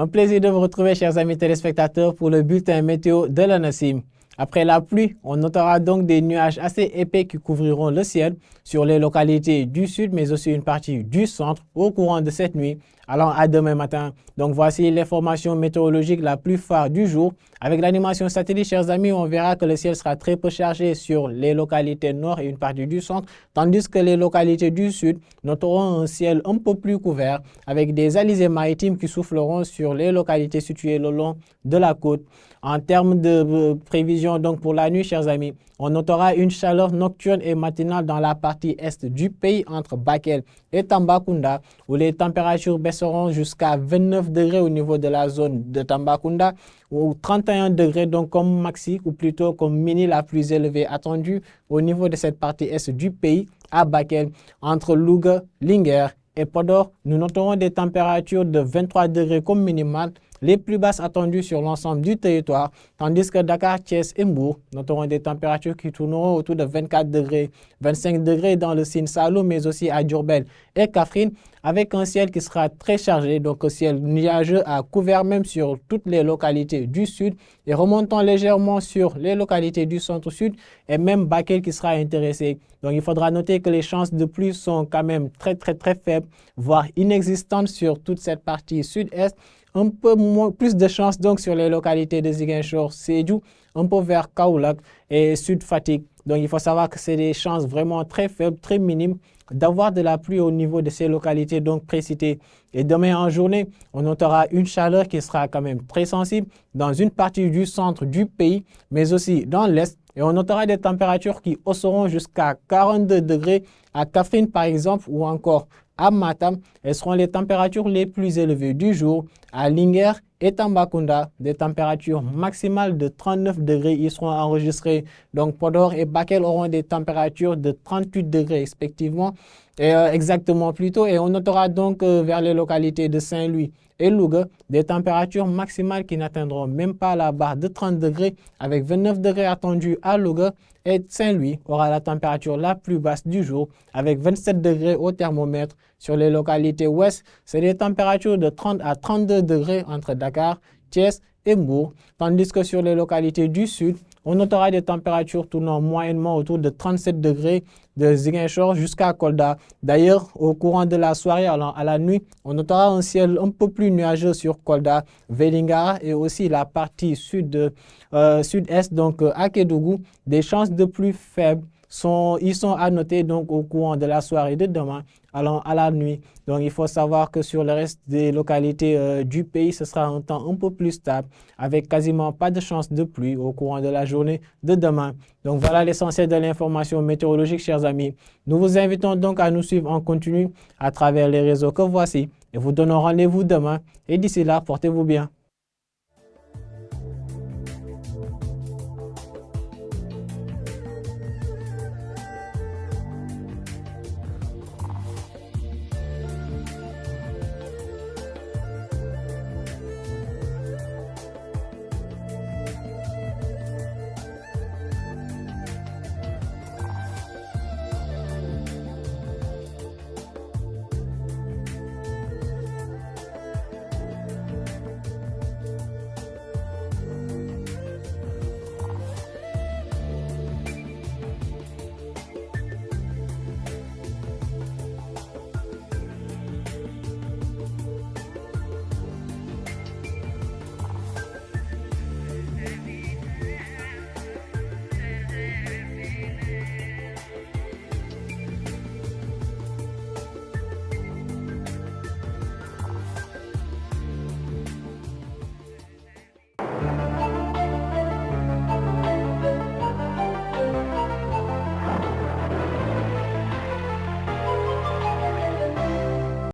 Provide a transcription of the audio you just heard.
Un plaisir de vous retrouver, chers amis téléspectateurs, pour le bulletin météo de la Nassim. Après la pluie, on notera donc des nuages assez épais qui couvriront le ciel sur les localités du sud, mais aussi une partie du centre au courant de cette nuit, allant à demain matin. Donc voici l'information météorologique la plus phare du jour. Avec l'animation satellite, chers amis, on verra que le ciel sera très peu chargé sur les localités nord et une partie du centre, tandis que les localités du sud noteront un ciel un peu plus couvert, avec des alizés maritimes qui souffleront sur les localités situées le long de la côte. En termes de prévision donc pour la nuit, chers amis, on notera une chaleur nocturne et matinale dans la partie est du pays entre Bakel et Tambacounda, où les températures baisseront jusqu'à 29 degrés au niveau de la zone de Tambacounda, ou 31 degrés donc comme maxi, ou plutôt comme mini la plus élevée attendue au niveau de cette partie est du pays à Bakel. Entre Louga, Linguère et Podor, nous noterons des températures de 23 degrés comme minimale, les plus basses attendues sur l'ensemble du territoire, tandis que Dakar, Thiès et Mbour noteront des températures qui tourneront autour de 24 degrés, 25 degrés dans le Sine Saloum, mais aussi à Diourbel et Kaffrine, avec un ciel qui sera très chargé, donc un ciel nuageux à couvert même sur toutes les localités du sud et remontant légèrement sur les localités du centre-sud et même Bakel qui sera intéressé. Donc il faudra noter que les chances de pluie sont quand même très faibles, voire inexistantes sur toute cette partie sud-est. Un peu plus de chance donc sur les localités de Ziguinchor, Sédhiou, un peu vers Kaolack et Sud Fatick. Donc il faut savoir que c'est des chances vraiment très faibles, très minimes d'avoir de la pluie au niveau de ces localités donc précitées. Et demain en journée, on notera une chaleur qui sera quand même très sensible dans une partie du centre du pays, mais aussi dans l'est. Et on notera des températures qui oscilleront jusqu'à 42 degrés à Kaffrine par exemple, ou encore à Matam. Elles seront les températures les plus élevées du jour. À Linguère et Tambacounda, des températures maximales de 39 degrés y seront enregistrées. Donc Podor et Bakel auront des températures de 38 degrés respectivement, exactement plutôt. Et on notera donc vers les localités de Saint-Louis et Louga des températures maximales qui n'atteindront même pas la barre de 30 degrés, avec 29 degrés attendus à Louga, et Saint-Louis aura la température la plus basse du jour avec 27 degrés au thermomètre. Sur les localités ouest, c'est des températures de 30 à 32 degrés entre Dakar, Thiès et Mbour, tandis que sur les localités du sud, on notera des températures tournant moyennement autour de 37 degrés de Ziguinchor jusqu'à Kolda. D'ailleurs, au courant de la soirée à la nuit, on notera un ciel un peu plus nuageux sur Kolda, Vélingara et aussi la partie sud-est, donc à Kédougou. Des chances de pluie faibles ils sont à noter donc au courant de la soirée de demain allant à la nuit. Donc il faut savoir que sur le reste des localités du pays, ce sera un temps un peu plus stable avec quasiment pas de chance de pluie au courant de la journée de demain. Donc voilà l'essentiel de l'information météorologique, chers amis. Nous vous invitons donc à nous suivre en continu à travers les réseaux que voici et vous donnons rendez-vous demain. Et d'ici là, portez-vous bien.